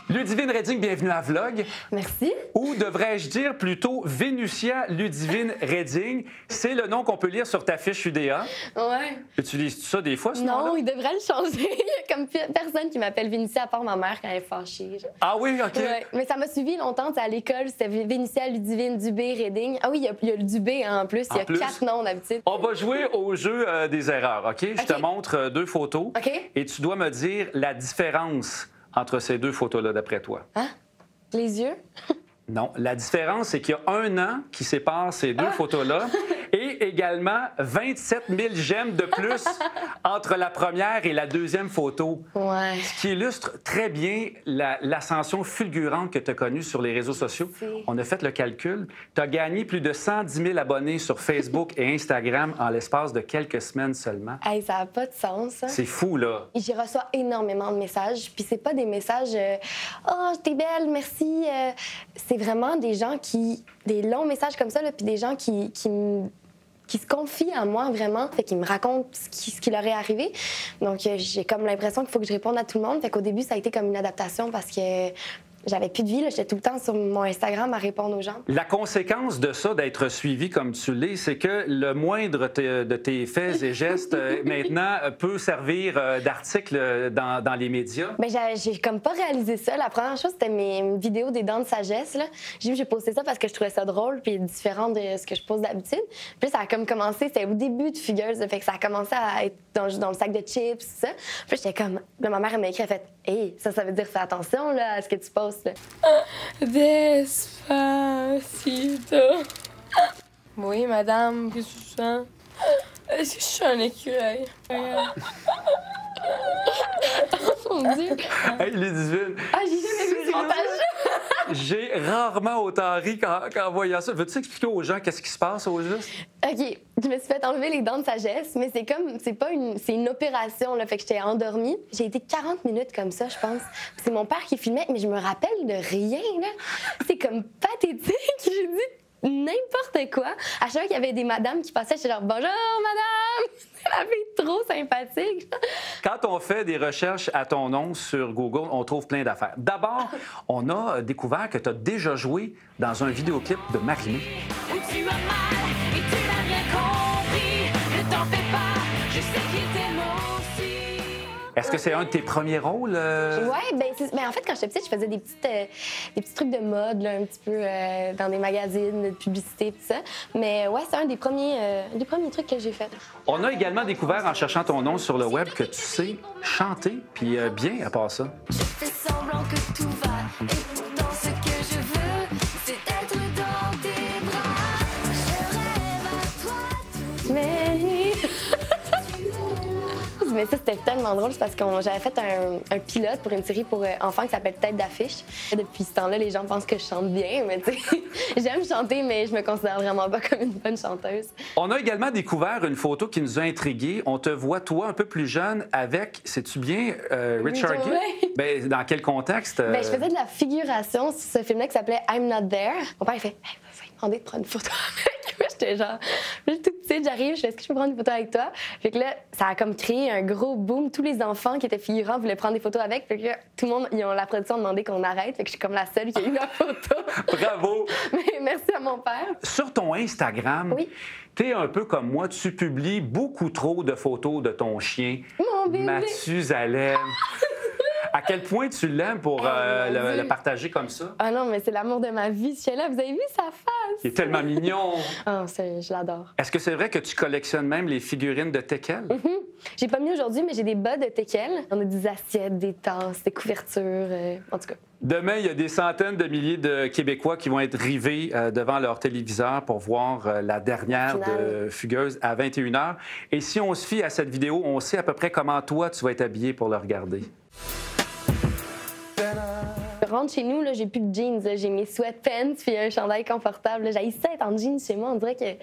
Ludivine Reding, bienvenue à Vlog. Merci. Ou devrais-je dire plutôt Vénusia Ludivine Reding. C'est le nom qu'on peut lire sur ta fiche UDA. Ouais. Utilises-tu ça des fois, ce nom-là? Non, il devrait le changer. Il y a comme personne qui m'appelle Vénusia à part ma mère quand elle est fâchée. Ah oui, OK. Ouais. Mais ça m'a suivi longtemps. À l'école, c'était Vénusia Ludivine Dubé Reding. Ah oui, il y a le Dubé hein, en plus. Il y a 4 noms d'habitude. On va jouer au jeu des erreurs, OK? Je te montre 2 photos. OK. Et tu dois me dire la différence entre ces 2 photos-là, d'après toi. Hein? Les yeux? Non. La différence, c'est qu'il y a 1 an qui sépare ces 2 photos-là et également 27 000 j'aime de plus entre la première et la deuxième photo. Ouais. Ce qui illustre très bien l'ascension fulgurante que tu as connue sur les réseaux sociaux. On a fait le calcul. Tu as gagné plus de 110 000 abonnés sur Facebook et Instagram en l'espace de quelques semaines seulement. Hey, ça n'a pas de sens. Hein? C'est fou, là. J'y reçois énormément de messages. Puis c'est pas des messages « Oh, t'es belle, merci ». C'est vraiment des gens des longs messages comme ça, là, puis des gens qui se confient en moi vraiment, fait qu'ils me racontent ce qui leur est arrivé. Donc j'ai comme l'impression qu'il faut que je réponde à tout le monde. Fait qu'au début, ça a été comme une adaptation parce que j'avais plus de vie, j'étais tout le temps sur mon Instagram à répondre aux gens. La conséquence de ça, d'être suivi comme tu l'es, c'est que le moindre de tes faits et gestes, maintenant, peut servir d'article dans les médias. Bien, j'ai comme pas réalisé ça. La première chose, c'était mes vidéos des dents de sagesse, là. J'ai posté ça parce que je trouvais ça drôle puis différent de ce que je pose d'habitude. Puis ça a comme commencé, c'était au début de Fugueuse, fait que ça a commencé à être dans le sac de chips, tout ça. Puis j'étais comme... Là, ma mère, elle m'a écrit, elle fait « Hey, ça veut dire fais attention, là, à ce que tu postes. » Despacito. Oui, madame, qu'est-ce que tu sens? Est-ce que je suis un écureuil? Mon Dieu! Hey, Ludivine! Ah, j'ai jamais vu ce montage! J'ai rarement autant ri qu'en voyant ça. Veux-tu expliquer aux gens qu'est-ce qui se passe au juste? OK. Je me suis fait enlever les dents de sagesse, mais c'est une opération, là, fait que j'étais endormie. J'ai été 40 minutes comme ça, je pense. C'est mon père qui filmait, mais je me rappelle de rien, là. C'est comme pathétique. J'ai dit n'importe quoi. À chaque fois qu'il y avait des madames qui passaient, j'étais genre « Bonjour, madame! » La fille trop sympathique. Quand on fait des recherches à ton nom sur Google, on trouve plein d'affaires. D'abord, on a découvert que tu as déjà joué dans un vidéoclip de Marie-Mé. Où tu as mal et tu n'as rien compris. Ne t'en fais pas, je sais qu'il t'aime aussi. Est-ce que c'est un de tes premiers rôles? Ouais, ben en fait, quand j'étais petite, je faisais des petits trucs de mode, là, un petit peu dans des magazines, de publicité, tout ça. Mais ouais, c'est un des premiers trucs que j'ai fait. On a également découvert en cherchant ton nom sur le web que tu sais chanter, puis bien à part ça. Je fais semblant que tout va. Et pourtant, ce que je veux, c'est être dans tes bras. Je rêve à toi toute Mais ça, c'était tellement drôle, c'est parce que j'avais fait un pilote pour une série pour enfants qui s'appelle Tête d'affiche. Depuis ce temps-là, les gens pensent que je chante bien, mais tu sais, j'aime chanter, mais je me considère vraiment pas comme une bonne chanteuse. On a également découvert une photo qui nous a intrigués. On te voit, toi, un peu plus jeune, avec, sais-tu bien, Richard Gere? Ben, dans quel contexte? Ben, je faisais de la figuration sur ce film-là qui s'appelait I'm Not There. Mon père, il fait hey, va lui demander de prendre une photo avec. Moi, j'étais genre, je suis toute petite, j'arrive, je fais est-ce que je peux prendre une photo avec toi? Fait que là, ça a comme créé un gros boom. Tous les enfants qui étaient figurants voulaient prendre des photos avec. Fait que là, tout le monde, la production a demandé qu'on arrête. Fait que je suis comme la seule qui a eu la photo. Bravo! Mais merci à mon père. Sur ton Instagram, oui. Tu es un peu comme moi, tu publies beaucoup trop de photos de ton chien, mon bébé. Mathusalem. À quel point tu l'aimes pour le partager comme ça? Ah non, mais c'est l'amour de ma vie, ce chien-là. Vous avez vu sa face? Il est tellement mignon. Ah, je l'adore. Est-ce que c'est vrai que tu collectionnes même les figurines de Tekel? J'ai pas mis aujourd'hui, mais j'ai des bas de Tekel. On a des assiettes, des tasses, des couvertures, en tout cas. Demain, il y a des centaines de milliers de Québécois qui vont être rivés devant leur téléviseur pour voir la dernière de Fugueuse à 21h. Et si on se fie à cette vidéo, on sait à peu près comment toi, tu vas être habillé pour le regarder. Je rentre chez nous, j'ai plus de jeans. J'ai mes sweatpants puis un chandail confortable. J'ai ça être en jeans chez moi. On dirait que c'est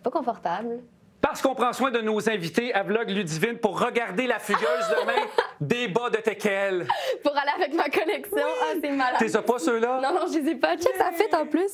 pas confortable. Parce qu'on prend soin de nos invités à Vlog Ludivine pour regarder la Fugueuse demain, des bas de Tekel. Pour aller avec ma collection. Oui. Ah, c'est malade. T'es pas ceux-là? Non, je les ai pas. Check, ça fit en plus.